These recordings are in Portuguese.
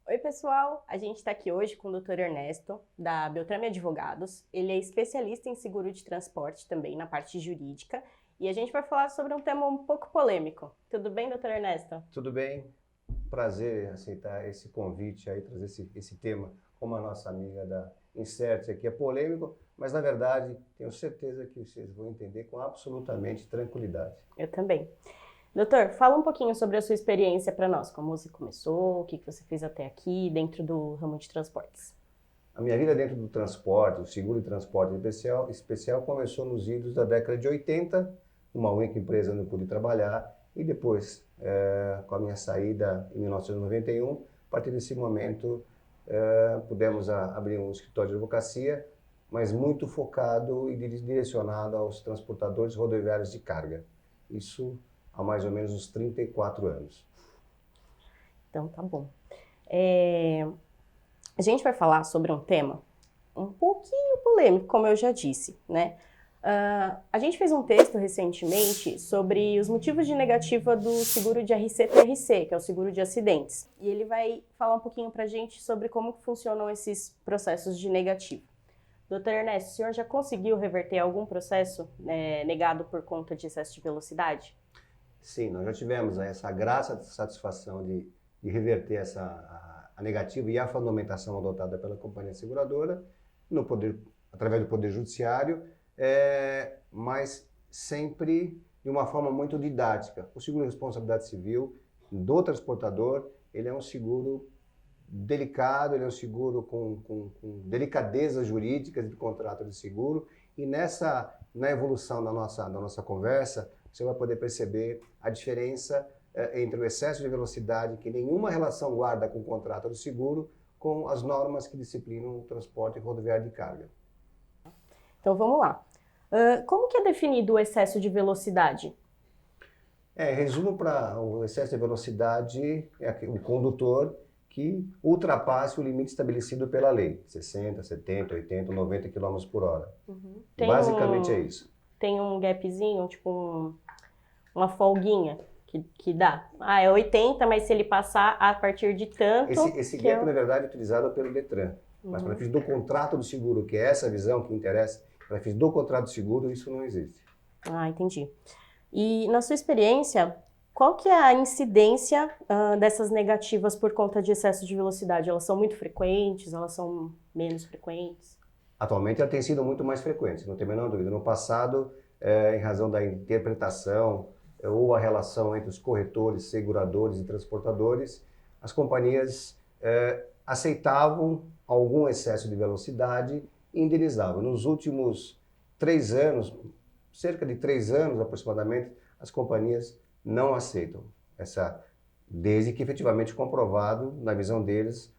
Oi, pessoal! A gente está aqui hoje com o Dr. Ernesto, da Beltrame Advogados. Ele é especialista em seguro de transporte também, na parte jurídica. E a gente vai falar sobre um tema um pouco polêmico. Tudo bem, Dr. Ernesto? Tudo bem? Prazer aceitar esse convite aí, trazer esse tema, como a nossa amiga da Insert aqui é polêmico, mas na verdade tenho certeza que vocês vão entender com absolutamente tranquilidade. Eu também. Doutor, fala um pouquinho sobre a sua experiência para nós. Como você começou, o que você fez até aqui dentro do ramo de transportes. A minha vida dentro do transporte, o seguro de transporte especial começou nos idos da década de 80, uma única empresa não pude trabalhar, e depois, com a minha saída em 1991, a partir desse momento, pudemos abrir um escritório de advocacia, mas muito focado e direcionado aos transportadores rodoviários de carga. Isso há mais ou menos uns 34 anos. Então, tá bom. A gente vai falar sobre um tema um pouquinho polêmico, como eu já disse, né? A gente fez um texto recentemente sobre os motivos de negativa do seguro de RC-TRC, que é o seguro de acidentes. E ele vai falar um pouquinho pra gente sobre como funcionam esses processos de negativa. Doutor Ernesto, o senhor já conseguiu reverter algum processo negado por conta de excesso de velocidade? Sim, nós já tivemos essa graça de satisfação de reverter a negativa e a fundamentação adotada pela companhia seguradora através do Poder Judiciário, mas sempre de uma forma muito didática. O seguro de responsabilidade civil do transportador, ele é um seguro delicado, ele é um seguro com delicadezas jurídicas de contrato de seguro, e na evolução da nossa conversa, você vai poder perceber a diferença entre o excesso de velocidade, que nenhuma relação guarda com o contrato de seguro, com as normas que disciplinam o transporte rodoviário de carga. Então vamos lá. Como que é definido o excesso de velocidade? Resumo para o excesso de velocidade é o condutor que ultrapasse o limite estabelecido pela lei, 60, 70, 80, 90 km por hora. Uhum. Basicamente é isso. Tem um gapzinho, tipo uma folguinha que dá. É 80, mas se ele passar a partir de tanto... Esse gap, na verdade, é utilizado pelo Detran. Mas para fins do contrato do seguro, que é essa visão que interessa, para fins do contrato do seguro, isso não existe. Entendi. E na sua experiência, qual que é a incidência dessas negativas por conta de excesso de velocidade? Elas são muito frequentes? Elas são menos frequentes? Atualmente ela tem sido muito mais frequente, não tem a menor dúvida. No passado, em razão da interpretação ou a relação entre os corretores, seguradores e transportadores, as companhias aceitavam algum excesso de velocidade e indenizavam. Nos últimos 3 anos, cerca de 3 anos aproximadamente, as companhias não aceitam desde que efetivamente comprovado, na visão deles,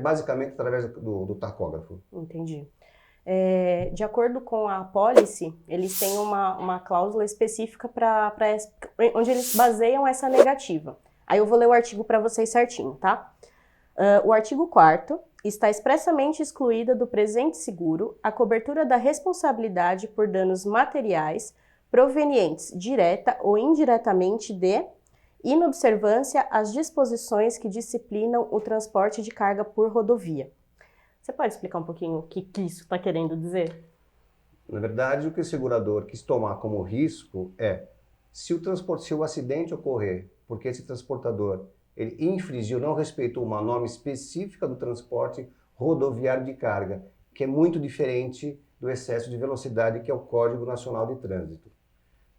basicamente através do tacógrafo. Entendi. De acordo com a apólice, eles têm uma cláusula específica onde eles baseiam essa negativa. Aí eu vou ler o artigo para vocês certinho, tá? O artigo 4º está expressamente excluída do presente seguro a cobertura da responsabilidade por danos materiais provenientes direta ou indiretamente de inobservância às disposições que disciplinam o transporte de carga por rodovia. Você pode explicar um pouquinho o que isso está querendo dizer? Na verdade, o que o segurador quis tomar como risco se o acidente ocorrer porque esse transportador ele infringiu, não respeitou uma norma específica do transporte rodoviário de carga, que é muito diferente do excesso de velocidade, que é o Código Nacional de Trânsito.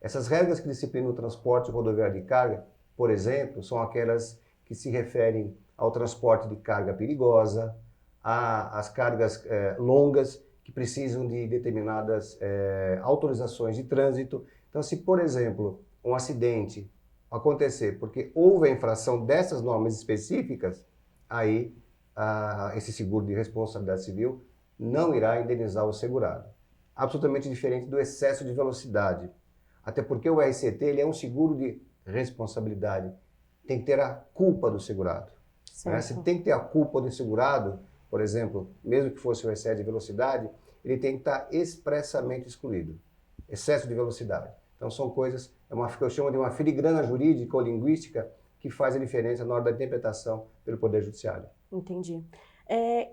Essas regras que disciplinam o transporte rodoviário de carga, por exemplo, são aquelas que se referem ao transporte de carga perigosa, às cargas longas que precisam de determinadas autorizações de trânsito. Então, se, por exemplo, um acidente acontecer porque houve a infração dessas normas específicas, aí esse seguro de responsabilidade civil não irá indenizar o segurado. Absolutamente diferente do excesso de velocidade. Até porque o RCT ele é um seguro de responsabilidade. Tem que ter a culpa do segurado. Né? Se tem que ter a culpa do segurado, por exemplo, mesmo que fosse o excesso de velocidade, ele tem que estar expressamente excluído. Excesso de velocidade. Então são coisas, que eu chamo de uma filigrana jurídica ou linguística que faz a diferença na hora da interpretação pelo Poder Judiciário. Entendi.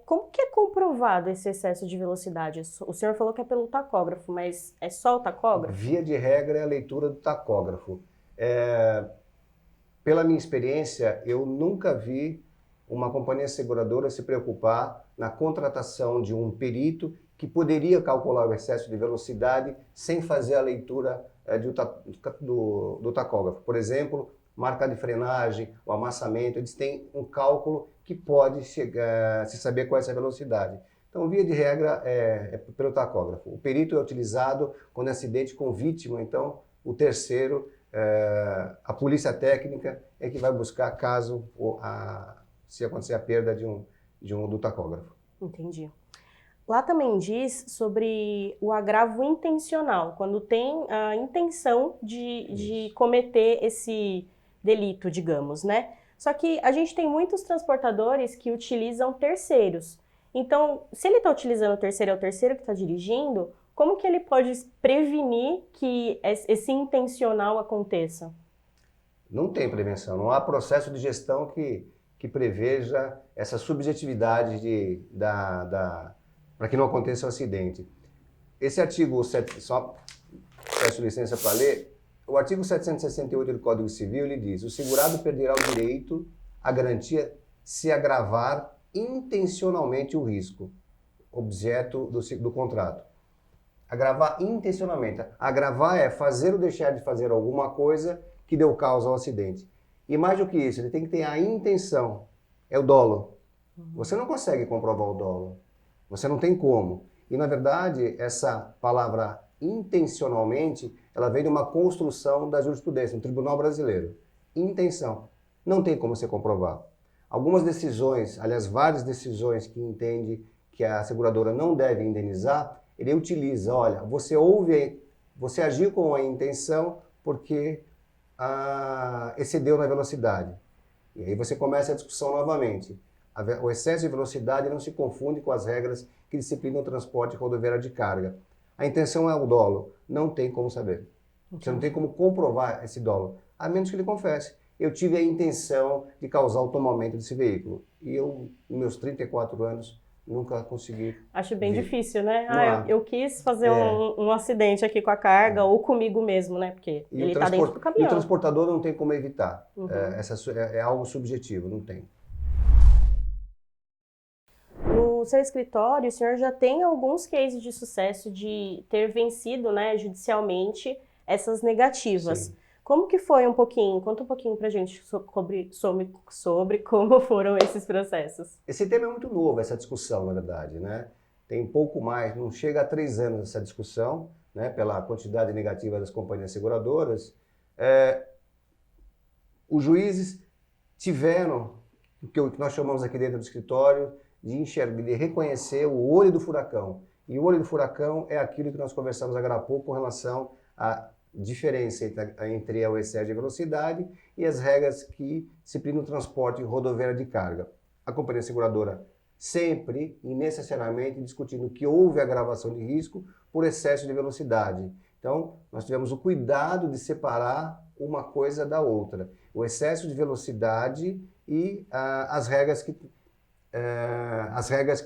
Como que é comprovado esse excesso de velocidade? O senhor falou que é pelo tacógrafo, mas é só o tacógrafo? Via de regra é a leitura do tacógrafo. Pela minha experiência, eu nunca vi uma companhia seguradora se preocupar na contratação de um perito que poderia calcular o excesso de velocidade sem fazer a leitura do tacógrafo. Por exemplo, marca de frenagem, o amassamento, eles têm um cálculo que pode se saber qual é essa velocidade. Então, via de regra, é pelo tacógrafo. O perito é utilizado quando é acidente com vítima, então o terceiro, a polícia técnica, é que vai buscar caso se acontecer a perda do tacógrafo. Entendi. Lá também diz sobre o agravo intencional, quando tem a intenção de cometer esse delito, digamos, né? Só que a gente tem muitos transportadores que utilizam terceiros. Então, se ele está utilizando o terceiro, é o terceiro que está dirigindo, como que ele pode prevenir que esse intencional aconteça? Não tem prevenção, não há processo de gestão que preveja essa subjetividade para que não aconteça o acidente. Esse artigo, só peço licença para ler, o artigo 768 do Código Civil, ele diz: o segurado perderá o direito à garantia se agravar intencionalmente o risco, objeto do contrato. Agravar intencionalmente. Agravar é fazer ou deixar de fazer alguma coisa que deu causa ao acidente. E mais do que isso, ele tem que ter a intenção. É o dolo. Você não consegue comprovar o dolo. Você não tem como. E, na verdade, essa palavra intencionalmente, ela vem de uma construção da jurisprudência, no Tribunal Brasileiro. Intenção. Não tem como você comprovar. Algumas decisões, aliás, várias decisões que entende que a seguradora não deve indenizar, ele utiliza, olha, você agiu com a intenção porque excedeu na velocidade. E aí você começa a discussão novamente. O excesso de velocidade não se confunde com as regras que disciplinam o transporte rodoviário de carga. A intenção é o dolo. Não tem como saber. Você não tem como comprovar esse dolo, a menos que ele confesse. Eu tive a intenção de causar o tomamento desse veículo. E eu, nos meus 34 anos, nunca consegui. Acho bem difícil, né? Eu quis fazer um acidente aqui com a carga ou comigo mesmo, né? Porque ele está dentro do caminhão. E o transportador não tem como evitar. É algo subjetivo, não tem. No seu escritório, o senhor já tem alguns cases de sucesso de ter vencido, né, judicialmente essas negativas. Sim. Como que foi um pouquinho? Conta um pouquinho pra gente sobre como foram esses processos. Esse tema é muito novo, essa discussão, na verdade, né? Tem pouco mais, não chega a 3 anos essa discussão, né? Pela quantidade negativa das companhias seguradoras. Os juízes tiveram o que nós chamamos aqui dentro do escritório de reconhecer o olho do furacão. E o olho do furacão é aquilo que nós conversamos agora há pouco com relação à diferença entre o excesso de velocidade e as regras que disciplinam o transporte rodoviário de carga. A companhia seguradora sempre e necessariamente discutindo que houve agravação de risco por excesso de velocidade. Então, nós tivemos o cuidado de separar uma coisa da outra. O excesso de velocidade e as regras que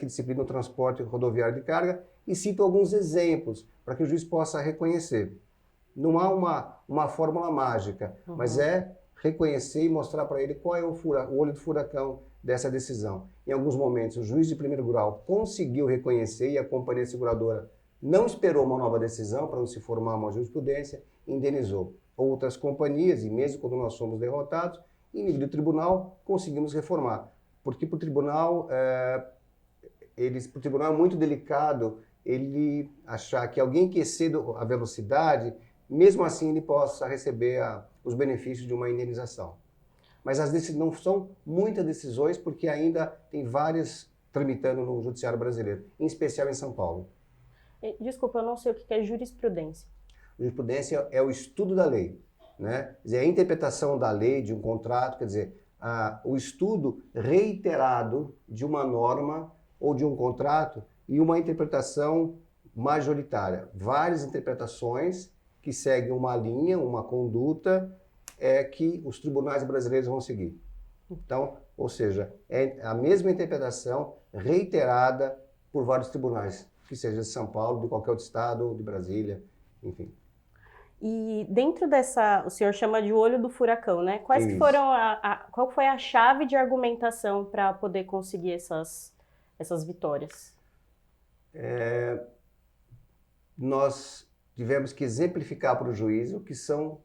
disciplinam o transporte rodoviário de carga, e cito alguns exemplos para que o juiz possa reconhecer. Não há uma fórmula mágica, mas é reconhecer e mostrar para ele qual é o olho do furacão dessa decisão. Em alguns momentos, o juiz de primeiro grau conseguiu reconhecer e a companhia seguradora não esperou uma nova decisão para não se formar uma jurisprudência, indenizou. Outras companhias, e mesmo quando nós somos derrotados, em nível de tribunal, conseguimos reformar. Porque para o tribunal é muito delicado ele achar que alguém que exceda a velocidade, mesmo assim ele possa receber os benefícios de uma indenização. Mas não são muitas decisões, porque ainda tem várias tramitando no Judiciário Brasileiro, em especial em São Paulo. Desculpa, eu não sei o que é jurisprudência. Jurisprudência é o estudo da lei, né? Quer dizer, a interpretação da lei, de um contrato, quer dizer, o estudo reiterado de uma norma ou de um contrato e uma interpretação majoritária. Várias interpretações que seguem uma linha, uma conduta que os tribunais brasileiros vão seguir. Então, ou seja, é a mesma interpretação reiterada por vários tribunais, que seja de São Paulo, de qualquer outro estado, de Brasília, enfim. E dentro dessa, o senhor chama de olho do furacão, né? Quais que Isso. foram qual foi a chave de argumentação para poder conseguir essas vitórias? Nós tivemos que exemplificar para o juiz o que são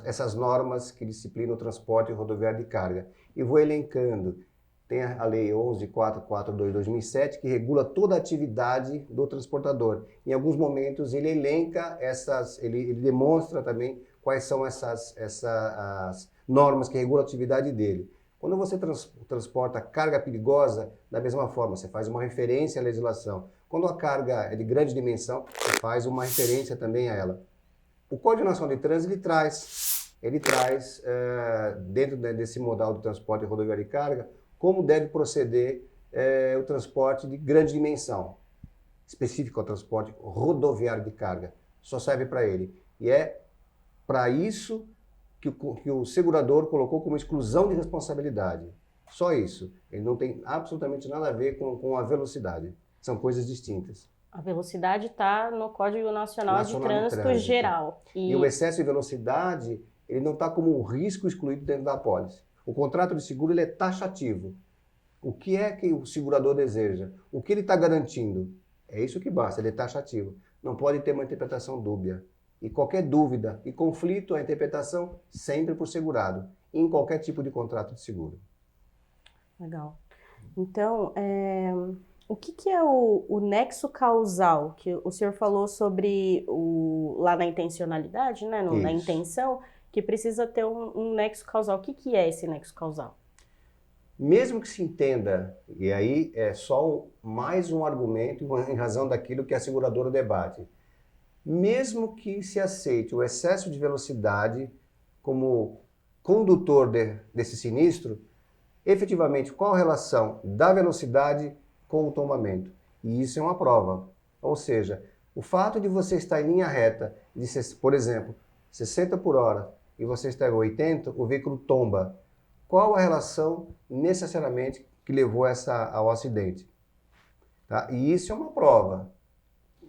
essas normas que disciplinam o transporte rodoviário de carga. E vou elencando. Tem a Lei 11.442/2007, que regula toda a atividade do transportador. Em alguns momentos, ele elenca ele demonstra também quais são as normas que regulam a atividade dele. Quando você transporta carga perigosa, da mesma forma, você faz uma referência à legislação. Quando a carga é de grande dimensão, você faz uma referência também a ela. O Código Nacional de Trânsito ele traz dentro desse modal do transporte rodoviário de carga, como deve proceder o transporte de grande dimensão, específico ao transporte rodoviário de carga. Só serve para ele. E é para isso que o segurador colocou como exclusão de responsabilidade. Só isso. Ele não tem absolutamente nada a ver com a velocidade. São coisas distintas. A velocidade está no Código Nacional de Trânsito geral. E o excesso de velocidade, ele não está como um risco excluído dentro da apólice. O contrato de seguro ele é taxativo. O que é que o segurador deseja? O que ele está garantindo? É isso que basta, ele é taxativo. Não pode ter uma interpretação dúbia. E qualquer dúvida e conflito, a interpretação sempre por segurado, em qualquer tipo de contrato de seguro. Legal. Então, o que é o nexo causal? Que o senhor falou sobre lá na intencionalidade, né? Na intenção, que precisa ter um nexo causal. O que é esse nexo causal? Mesmo que se entenda, e aí é só mais um argumento em razão daquilo que a seguradora debate, mesmo que se aceite o excesso de velocidade como condutor desse sinistro, efetivamente, qual a relação da velocidade com o tombamento? E isso é uma prova. Ou seja, o fato de você estar em linha reta, por exemplo, 60 por hora, e você está em 80, o veículo tomba. Qual a relação necessariamente que levou ao acidente? Tá? E isso é uma prova.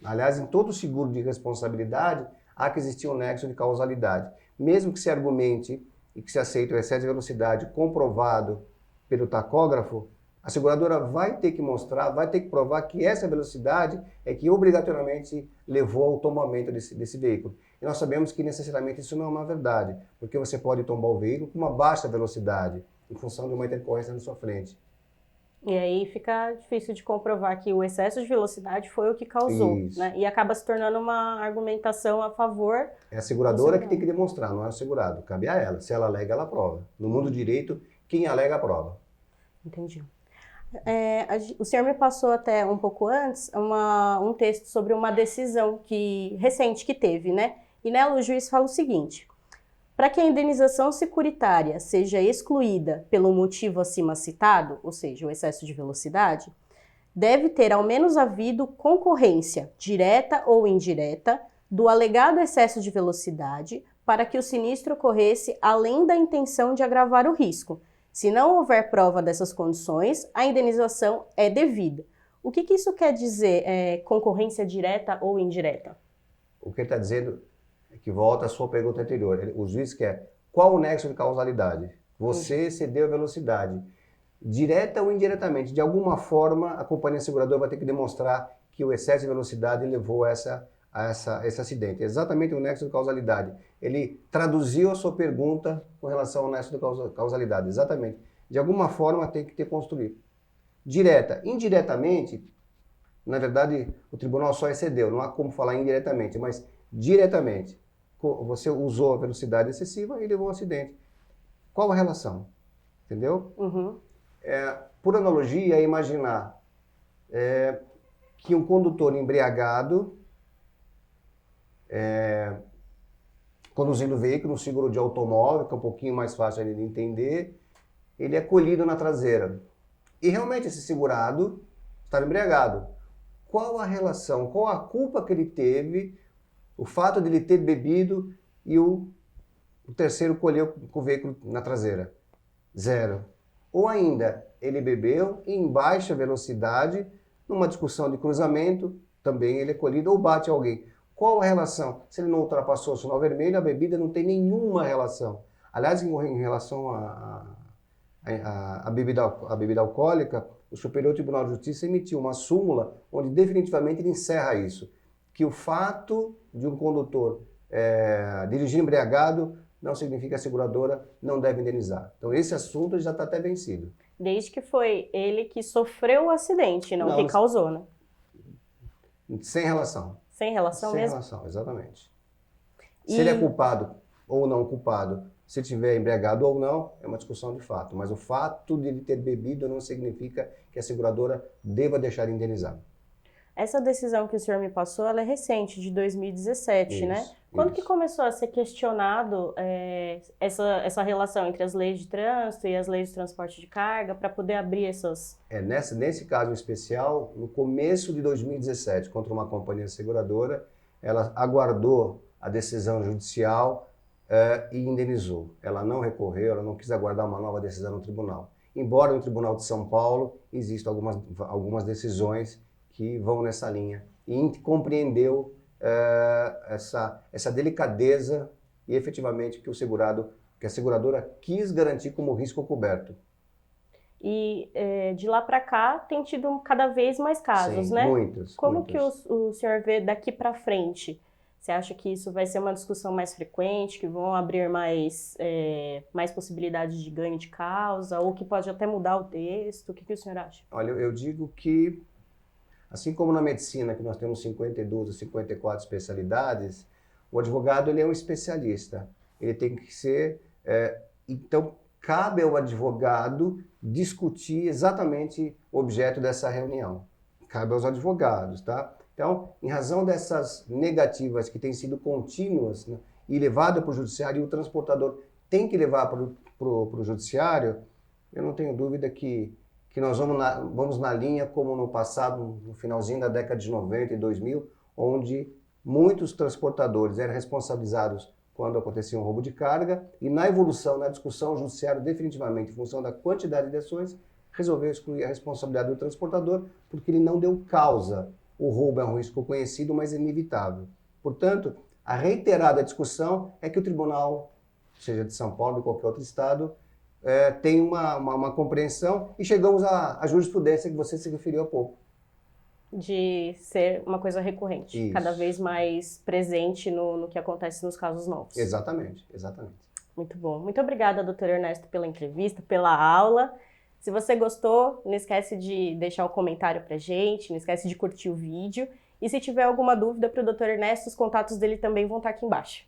Aliás, em todo seguro de responsabilidade, há que existir um nexo de causalidade. Mesmo que se argumente e que se aceite o excesso de velocidade comprovado pelo tacógrafo, a seguradora vai ter que mostrar, vai ter que provar que essa velocidade é que obrigatoriamente levou ao tombamento desse veículo. E nós sabemos que necessariamente isso não é uma verdade, porque você pode tombar o veículo com uma baixa velocidade, em função de uma intercorrência na sua frente. E aí fica difícil de comprovar que o excesso de velocidade foi o que causou, né? E acaba se tornando uma argumentação a favor. É a seguradora que tem que demonstrar, não é o segurado. Cabe a ela. Se ela alega, ela prova. No mundo do direito, quem alega, prova. Entendi. O senhor me passou até um pouco antes um texto sobre uma decisão recente que teve, né? E nela o juiz fala o seguinte: para que a indenização securitária seja excluída pelo motivo acima citado, ou seja, o excesso de velocidade, deve ter ao menos havido concorrência, direta ou indireta, do alegado excesso de velocidade para que o sinistro ocorresse além da intenção de agravar o risco. Se não houver prova dessas condições, a indenização é devida. O que isso quer dizer, concorrência direta ou indireta? O que ele está dizendo é que volta à sua pergunta anterior. O juiz quer qual o nexo de causalidade? Você excedeu a velocidade. Direta ou indiretamente, de alguma forma, a companhia seguradora vai ter que demonstrar que o excesso de velocidade levou a esse acidente. Exatamente o nexo de causalidade. Ele traduziu a sua pergunta com relação ao nexo de causalidade. Exatamente. De alguma forma tem que ter construído. Direta. Indiretamente, na verdade, o tribunal só excedeu. Não há como falar indiretamente, mas diretamente. Você usou a velocidade excessiva e levou a um acidente. Qual a relação? Entendeu? Uhum. Por analogia, é imaginar que um condutor embriagado conduzindo o veículo, um seguro de automóvel, que é um pouquinho mais fácil de entender, ele é colhido na traseira. E realmente esse segurado estava embriagado. Qual a relação, qual a culpa que ele teve, o fato de ele ter bebido e o terceiro colheu com o veículo na traseira? Zero. Ou ainda, ele bebeu em baixa velocidade, numa discussão de cruzamento, também ele é colhido ou bate alguém. Qual a relação? Se ele não ultrapassou o sinal vermelho, a bebida não tem nenhuma relação. Aliás, em relação a bebida alcoólica, o Superior Tribunal de Justiça emitiu uma súmula onde definitivamente ele encerra isso, que o fato de um condutor dirigir embriagado não significa que a seguradora não deve indenizar. Então esse assunto já está até vencido. Desde que foi ele que sofreu o acidente, não Não, que causou, né? sem relação. Sem relação Sem mesmo? relação, exatamente. E- Se ele é culpado ou não culpado, se estiver embriagado ou não, é uma discussão de fato. Mas o fato de ele ter bebido não significa que a seguradora deva deixar de indenizar. Essa decisão que o senhor me passou, ela é recente, de 2017, né? Quando que Isso. começou a ser questionado essa relação entre as leis de trânsito e as leis de transporte de carga para poder abrir essas... Nesse caso em especial, no começo de 2017, contra uma companhia seguradora, ela aguardou a decisão judicial e indenizou. Ela não recorreu, ela não quis aguardar uma nova decisão no tribunal. Embora no Tribunal de São Paulo existam algumas decisões que vão nessa linha. E compreendeu essa delicadeza e efetivamente que que a seguradora quis garantir como risco coberto. E de lá para cá tem tido cada vez mais casos, Sim, né? muitos. Como que o senhor vê daqui para frente? Você acha que isso vai ser uma discussão mais frequente, que vão abrir mais possibilidades de ganho de causa, ou que pode até mudar o texto? O que o senhor acha? Olha, eu digo que, assim como na medicina, que nós temos 52 ou 54 especialidades, o advogado ele é um especialista. Ele tem que ser... então, cabe ao advogado discutir exatamente o objeto dessa reunião. Cabe aos advogados, tá? Então, em razão dessas negativas que têm sido contínuas, né, e levadas para o judiciário, e o transportador tem que levar para o judiciário, eu não tenho dúvida que nós vamos na linha como no passado, no finalzinho da década de 90 e 2000, onde muitos transportadores eram responsabilizados quando acontecia um roubo de carga, e na evolução, na discussão, o judiciário definitivamente, em função da quantidade de ações, resolveu excluir a responsabilidade do transportador, porque ele não deu causa. O roubo é um risco conhecido, mas inevitável. Portanto, a reiterada discussão é que o tribunal, seja de São Paulo ou de qualquer outro estado, tem uma compreensão e chegamos à jurisprudência que você se referiu há pouco. De ser uma coisa recorrente, Isso. cada vez mais presente no que acontece nos casos novos. Exatamente, exatamente. Muito bom. Muito obrigada, doutor Ernesto, pela entrevista, pela aula. Se você gostou, não esquece de deixar um comentário pra gente, não esquece de curtir o vídeo. E se tiver alguma dúvida para o doutor Ernesto, os contatos dele também vão estar aqui embaixo.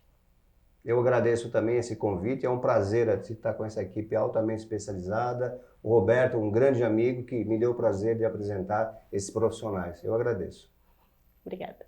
Eu agradeço também esse convite, é um prazer estar com essa equipe altamente especializada. O Roberto, um grande amigo que me deu o prazer de apresentar esses profissionais. Eu agradeço. Obrigada.